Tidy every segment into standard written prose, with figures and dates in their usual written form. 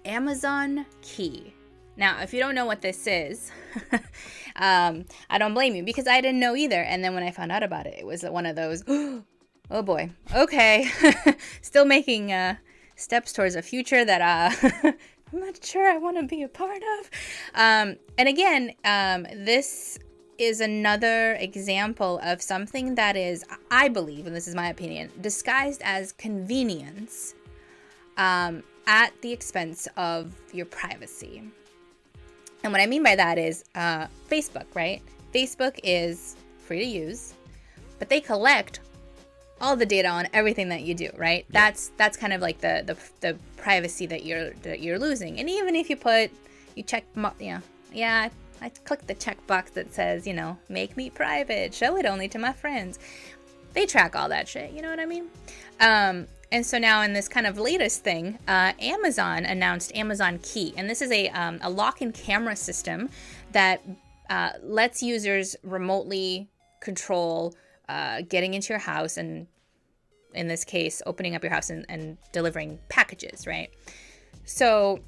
Amazon Key. Now, if you don't know what this is, I don't blame you, because I didn't know either. And then when I found out about it, it was one of those, oh boy, okay, still making steps towards a future that I'm not sure I want to be a part of. And again, this is another example of something that is, I believe, and this is my opinion, disguised as convenience at the expense of your privacy. And what I mean by that is Facebook, right? Facebook is free to use, but they collect all the data on everything that you do, right? Yeah. That's kind of like the privacy that you're losing. And even if you check, yeah, I click the checkbox that says, make me private, show it only to my friends. They track all that shit, you know what I mean? And so now in this kind of latest thing, Amazon announced Amazon Key. And this is a lock-in camera system that lets users remotely control getting into your house, and in this case, opening up your house and delivering packages, right? So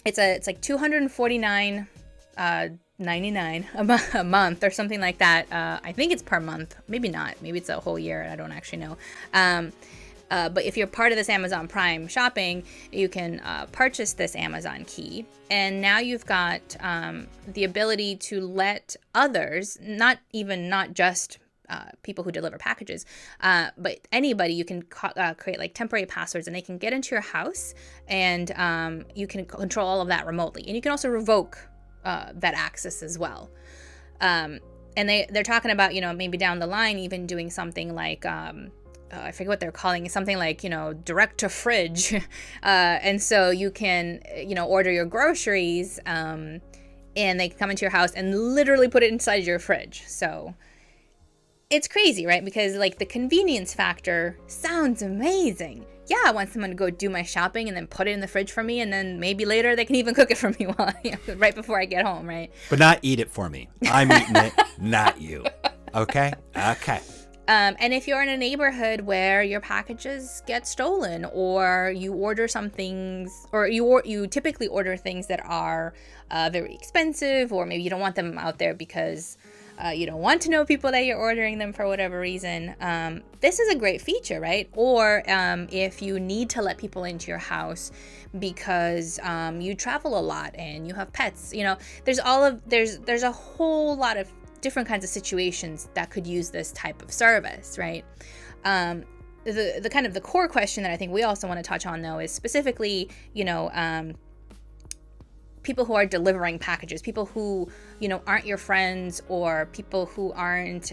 it's like $249.99 a month or something like that. I think it's per month. Maybe not. Maybe it's a whole year. I don't actually know. But if you're part of this Amazon Prime shopping, you can purchase this Amazon Key. And now you've got the ability to let others, not just people who deliver packages, but anybody, you can create like temporary passwords, and they can get into your house, and you can control all of that remotely. And you can also revoke that access as well. And they're talking about, maybe down the line, even doing something like, I forget what they're calling it, something like, direct to fridge. And so you can, order your groceries, and they come into your house and literally put it inside your fridge. So it's crazy, right? Because like the convenience factor sounds amazing. Yeah, I want someone to go do my shopping and then put it in the fridge for me, and then maybe later they can even cook it for me right before I get home, right? But not eat it for me. I'm eating it, not you. Okay? Okay. And if you're in a neighborhood where your packages get stolen, or you order some things, or you typically order things that are very expensive, or maybe you don't want them out there because you don't want to know people that you're ordering them for whatever reason, this is a great feature, right? Or if you need to let people into your house because you travel a lot and you have pets, there's a whole lot of different kinds of situations that could use this type of service, right? The kind of the core question that I think we also want to touch on, though, is specifically, people who are delivering packages, people who, aren't your friends, or people who aren't,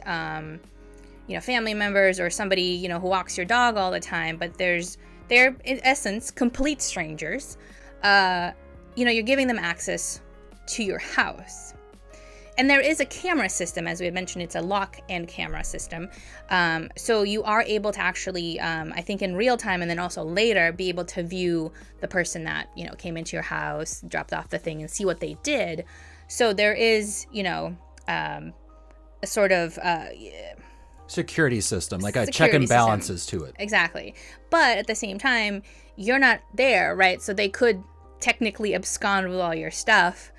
family members, or somebody, who walks your dog all the time, but they're in essence complete strangers. You're giving them access to your house. And there is a camera system, as we had mentioned. It's a lock and camera system. So you are able to actually, I think in real time, and then also later, be able to view the person that, came into your house, dropped off the thing, and see what they did. So there is, a sort of security system, like a check and balances to it. Exactly. But at the same time, you're not there, right? So they could technically abscond with all your stuff.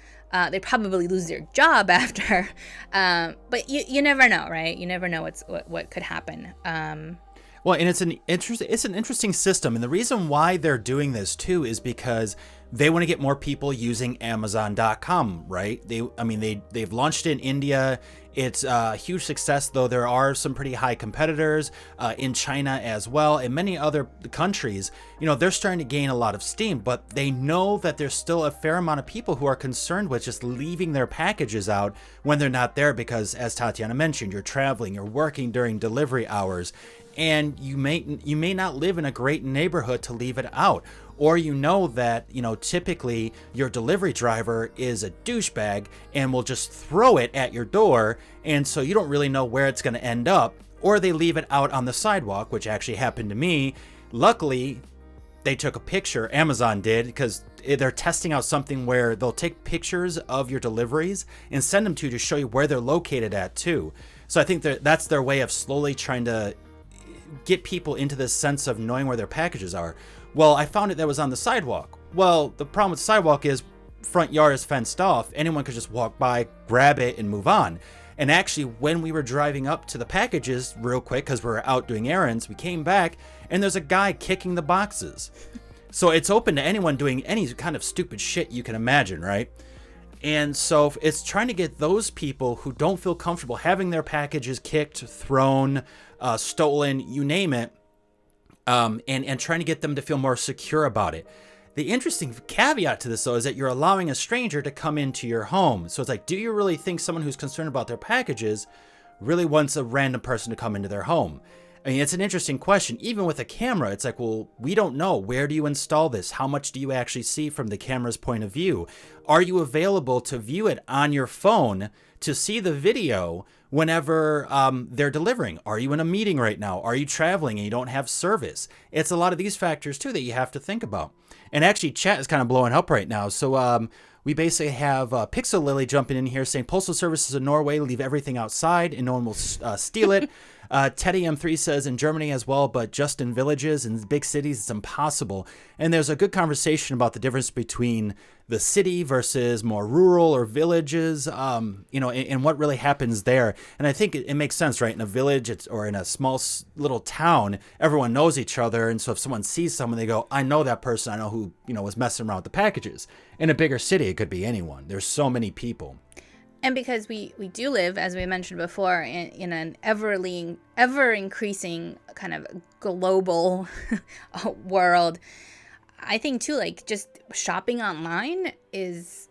They probably lose their job after, but you never know, right? You never know what could happen. Well, and it's an interesting system, and the reason why they're doing this too is because they want to get more people using Amazon.com, right? They've launched it in India. It's a huge success, though there are some pretty high competitors in China as well, and many other countries. They're starting to gain a lot of steam, but they know that there's still a fair amount of people who are concerned with just leaving their packages out when they're not there, because, as Tatiana mentioned, you're traveling, you're working during delivery hours, and you may not live in a great neighborhood to leave it out. Or that, typically your delivery driver is a douchebag and will just throw it at your door, and so you don't really know where it's going to end up. Or they leave it out on the sidewalk, which actually happened to me. Luckily, they took a picture, Amazon did, because they're testing out something where they'll take pictures of your deliveries and send them to show you where they're located at too. So I think that's their way of slowly trying to get people into this sense of knowing where their packages are? Well, I found it that was on the sidewalk. Well, the problem with the sidewalk is front yard is fenced off. Anyone could just walk by, grab it, and move on. And actually, when we were driving up to the packages real quick, because we were out doing errands, we came back, and there's a guy kicking the boxes. So it's open to anyone doing any kind of stupid shit you can imagine, right? And so it's trying to get those people who don't feel comfortable having their packages kicked, thrown, stolen, you name it, and trying to get them to feel more secure about it. The interesting caveat to this, though, is that you're allowing a stranger to come into your home. So it's like, do you really think someone who's concerned about their packages really wants a random person to come into their home? I mean, it's an interesting question. Even with a camera, it's like, well, we don't know. Where do you install this? How much do you actually see from the camera's point of view? Are you available to view it on your phone to see the video whenever they're delivering? Are you in a meeting right now? Are you traveling and you don't have service? It's a lot of these factors, too, that you have to think about. And actually, chat is kind of blowing up right now. So we basically have Pixel Lily jumping in here saying, postal services in Norway leave everything outside and no one will steal it. Teddy M3 says in Germany as well, but just in villages and big cities, it's impossible. And there's a good conversation about the difference between the city versus more rural or villages, and what really happens there. And I think it makes sense, right? In a village or in a small little town, everyone knows each other. And so if someone sees someone, they go, I know that person. I know who, was messing around with the packages. In a bigger city, it could be anyone. There's so many people. And because we do live, as we mentioned before, in an ever increasing kind of global world, I think too, like, just shopping online is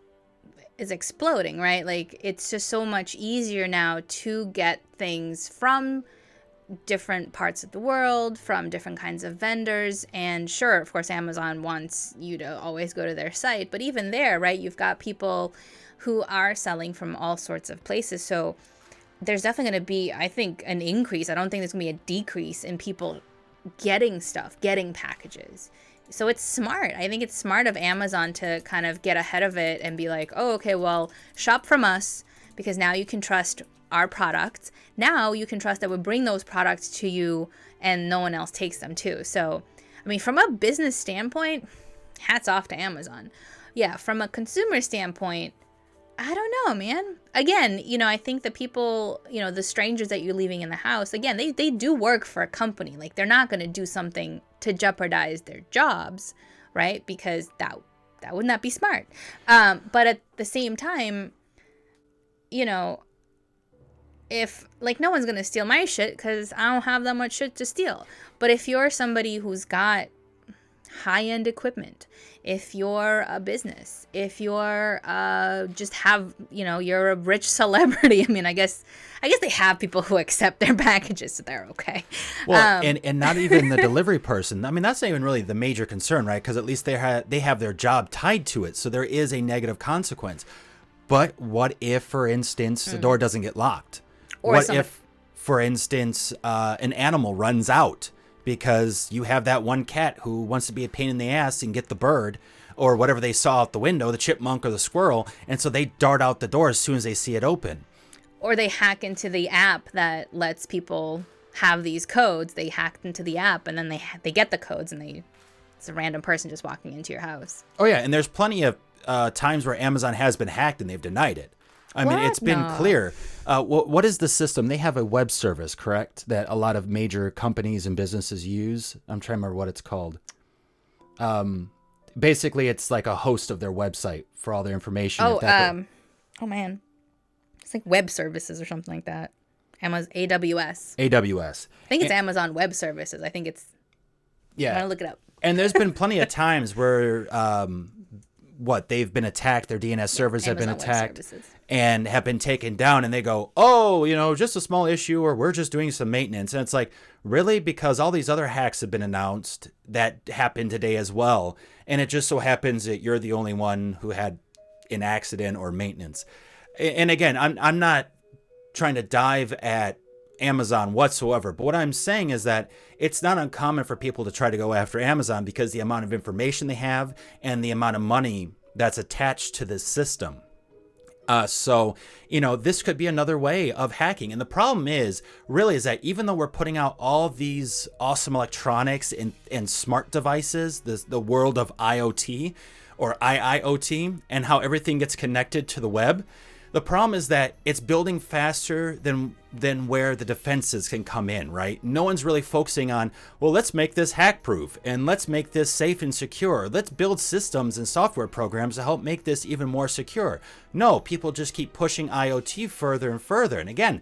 exploding, right? Like, it's just so much easier now to get things from different parts of the world, from different kinds of vendors. And sure, of course, Amazon wants you to always go to their site, but even there, right, you've got people who are selling from all sorts of places. So there's definitely going to be, I think, an increase. I don't think there's going to be a decrease in people getting stuff, getting packages. So it's smart. I think it's smart of Amazon to kind of get ahead of it and be like, oh, okay, well, shop from us because now you can trust our products. Now you can trust that we bring those products to you and no one else takes them too. So, I mean, from a business standpoint, hats off to Amazon. Yeah, from a consumer standpoint, I don't know, man. Again, I think the people, the strangers that you're leaving in the house, again, they do work for a company. Like, they're not going to do something to jeopardize their jobs, right? Because that would not be smart. But at the same time, if, like, no one's going to steal my shit because I don't have that much shit to steal. But if you're somebody who's got high-end equipment, if you're a business, if you're just have, you're a rich celebrity. I mean, I guess they have people who accept their packages, so they're okay. Well, and not even the delivery person. I mean, that's not even really the major concern, right? Because at least they have their job tied to it, so there is a negative consequence. But what if, for instance, the door doesn't get locked? Or what if, for instance, an animal runs out? Because you have that one cat who wants to be a pain in the ass and get the bird or whatever they saw out the window, the chipmunk or the squirrel, and so they dart out the door as soon as they see it open. Or they hack into the app that lets people have these codes. They hacked into the app and then they get the codes and it's a random person just walking into your house. Oh, yeah, and there's plenty of times where Amazon has been hacked and they've denied it. I mean, it's been clear. What is the system? They have a web service, correct? That a lot of major companies and businesses use. I'm trying to remember what it's called. Basically, it's like a host of their website for all their information. Oh man, it's like web services or something like that. Amazon AWS. I think it's Amazon Web Services. I think it's. Yeah. I'm gonna look it up. And there's been plenty of times where they've been attacked, their DNS servers have been attacked and have been taken down, and they go, oh, just a small issue, or we're just doing some maintenance. And it's like, really? Because all these other hacks have been announced that happened today as well. And it just so happens that you're the only one who had an accident or maintenance. And again, I'm not trying to dive at Amazon whatsoever, but what I'm saying is that it's not uncommon for people to try to go after Amazon because the amount of information they have and the amount of money that's attached to this system. So, this could be another way of hacking. And the problem is that even though we're putting out all these awesome electronics and smart devices, the world of IoT or IIoT, and how everything gets connected to the web, the problem is that it's building faster than where the defenses can come in, right? No one's really focusing on, well, let's make this hack proof and let's make this safe and secure. Let's build systems and software programs to help make this even more secure. No, people just keep pushing IoT further and further. And again,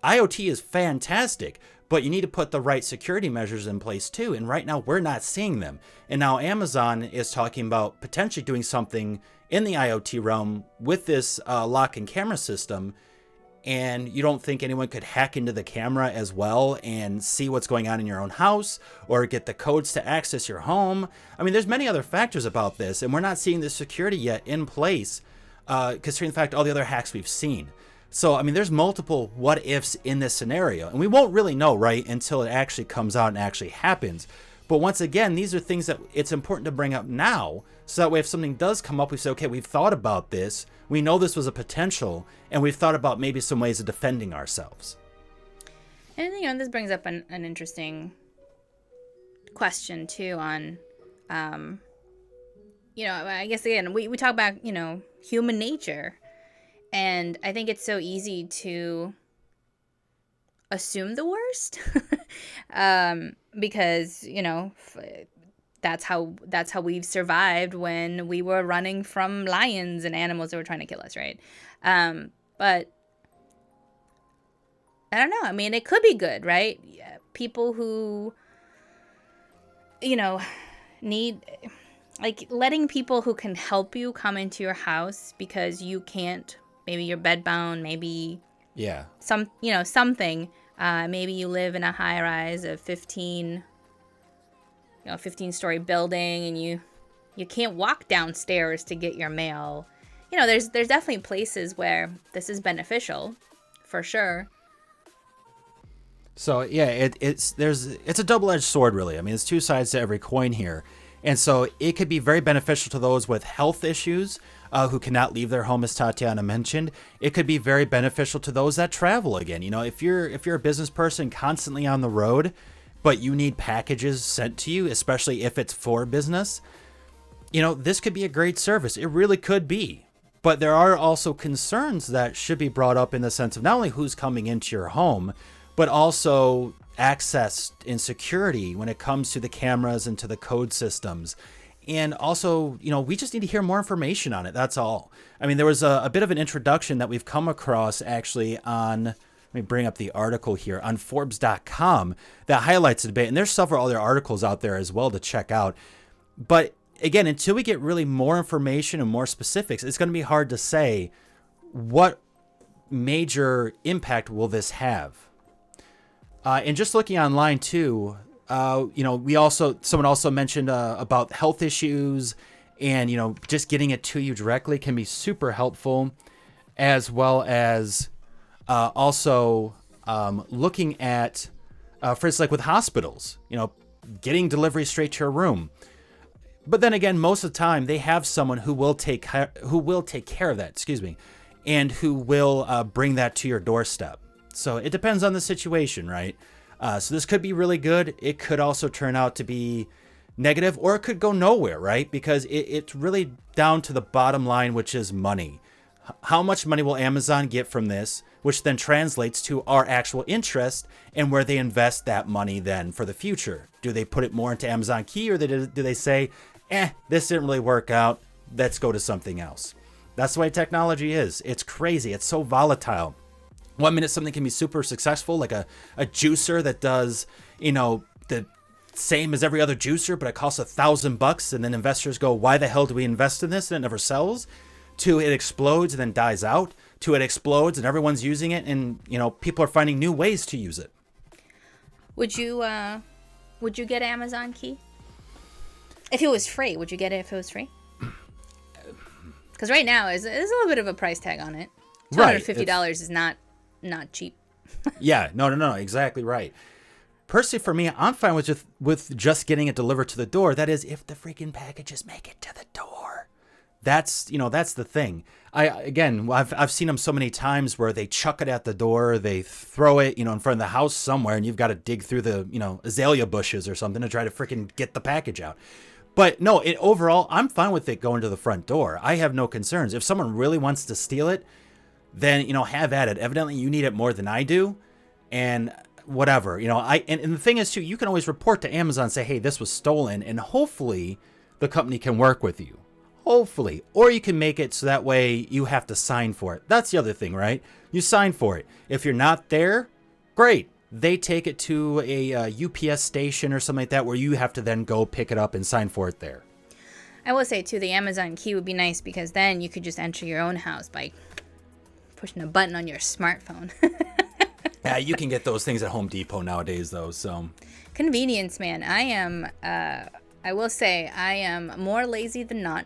IoT is fantastic, but you need to put the right security measures in place too. And right now we're not seeing them. And now Amazon is talking about potentially doing something in the IoT realm with this lock and camera system. And you don't think anyone could hack into the camera as well and see what's going on in your own house or get the codes to access your home? I mean, there's many other factors about this, and we're not seeing the security yet in place, considering the fact all the other hacks we've seen. So, I mean, there's multiple what ifs in this scenario, and we won't really know, right, until it actually comes out and actually happens. But once again, these are things that it's important to bring up now, so that way if something does come up, we say, okay, we've thought about this, we know this was a potential, and we've thought about maybe some ways of defending ourselves. And, this brings up an interesting question, too, on, I guess, again, we talk about, human nature. And I think it's so easy to assume the worst because, that's how we've survived when we were running from lions and animals that were trying to kill us, right? But I don't know. I mean, it could be good, right? Yeah, people who, need, like, letting people who can help you come into your house because you can't. Maybe you're bedbound, maybe something. Maybe you live in a high rise of 15-story building and you can't walk downstairs to get your mail. There's definitely places where this is beneficial, for sure. So yeah, it's a double-edged sword, really. I mean, there's two sides to every coin here. And so it could be very beneficial to those with health issues who cannot leave their home, as Tatiana mentioned. It could be very beneficial to those that travel again. If you're a business person constantly on the road, but you need packages sent to you, especially if it's for business, this could be a great service. It really could be. But there are also concerns that should be brought up in the sense of not only who's coming into your home, but also access and security when it comes to the cameras and to the code systems. And also, we just need to hear more information on it. That's all. I mean, there was a bit of an introduction that we've come across actually on, let me bring up the article here, on Forbes.com that highlights the debate. And there's several other articles out there as well to check out. But again, until we get really more information and more specifics, it's going to be hard to say what major impact will this have. And just looking online too, someone also mentioned about health issues and, just getting it to you directly can be super helpful, as well as also looking at, for instance, like with hospitals, getting delivery straight to your room. But then again, most of the time they have someone who will take care of that, and who will bring that to your doorstep. So it depends on the situation, right? So this could be really good. It could also turn out to be negative, or it could go nowhere, right? Because it's really down to the bottom line, which is money. How much money will Amazon get from this, which then translates to our actual interest and where they invest that money then for the future? Do they put it more into Amazon Key, or do they say, this didn't really work out, let's go to something else? That's the way technology is. It's crazy. It's so volatile. 1 minute something can be super successful, like a juicer that does, the same as every other juicer, but it costs $1,000, and then investors go, why the hell do we invest in this? And it never sells. To it explodes and then dies out. To it explodes and everyone's using it, and people are finding new ways to use it. Would you get Amazon Key? If it was free, would you get it if it was free? Because right now there's a little bit of a price tag on it. $250 is not cheap. Yeah, no, exactly right. Personally, for me, I'm fine with just getting it delivered to the door. That is, if the freaking packages make it to the door. That's the thing. I've seen them so many times where they chuck it at the door, they throw it, in front of the house somewhere, and you've got to dig through the, azalea bushes or something to try to freaking get the package out. But no, overall, I'm fine with it going to the front door. I have no concerns. If someone really wants to steal it, then, have at it. Evidently, you need it more than I do, and whatever, and the thing is too, you can always report to Amazon, say, hey, this was stolen, and hopefully the company can work with you. Hopefully. Or you can make it so that way you have to sign for it. That's the other thing, right? You sign for it. If you're not there, great. They take it to a UPS station or something like that where you have to then go pick it up and sign for it there. I will say, too, the Amazon key would be nice because then you could just enter your own house by pushing a button on your smartphone. Yeah, you can get those things at Home Depot nowadays, though. So convenience, man. I will say, I am more lazy than not.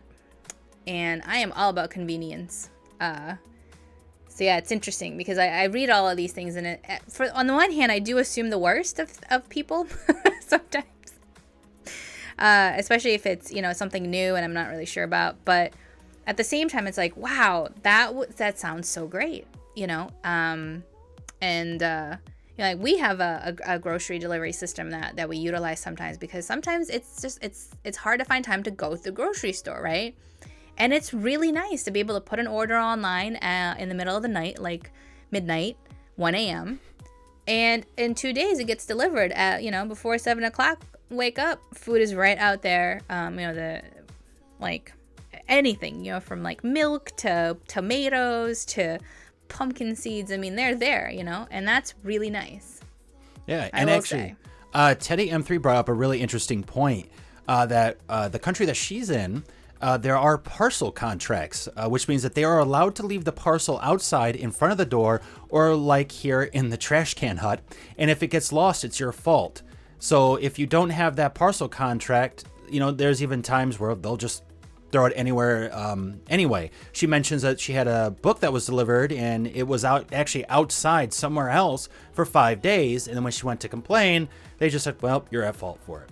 And I am all about convenience. So yeah, it's interesting because I read all of these things, and on the one hand, I do assume the worst of people sometimes, especially if it's something new and I'm not really sure about. But at the same time, it's like, wow, that sounds so great, like we have a grocery delivery system that we utilize sometimes because sometimes it's hard to find time to go to the grocery store, right? And it's really nice to be able to put an order online in the middle of the night, like midnight, 1 a.m. And in 2 days, it gets delivered at, before 7 o'clock, wake up, food is right out there. Anything, from like milk to tomatoes to pumpkin seeds. I mean, they're there, and that's really nice. Yeah, and actually, Teddy M3 brought up a really interesting point that the country that she's in, there are parcel contracts, which means that they are allowed to leave the parcel outside in front of the door or like here in the trash can hut. And if it gets lost, it's your fault. So if you don't have that parcel contract, there's even times where they'll just throw it anywhere. Anyway, she mentions that she had a book that was delivered and it was actually outside somewhere else for 5 days. And then when she went to complain, they just said, well, you're at fault for it.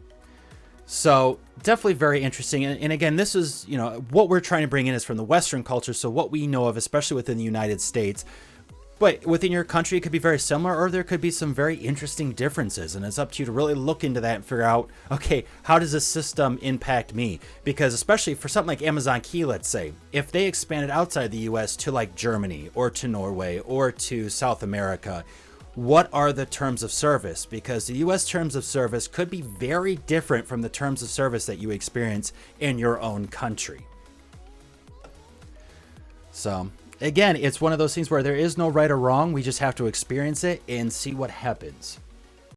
So definitely very interesting. And again, this is, what we're trying to bring in is from the Western culture. So what we know of, especially within the United States, but within your country, it could be very similar, or there could be some very interesting differences. And it's up to you to really look into that and figure out, okay, how does this system impact me? Because especially for something like Amazon Key, let's say, if they expanded outside the US to like Germany or to Norway or to South America, what are the terms of service? Because the U.S. terms of service could be very different from the terms of service that you experience in your own country. So, again, it's one of those things where there is no right or wrong. We just have to experience it and see what happens.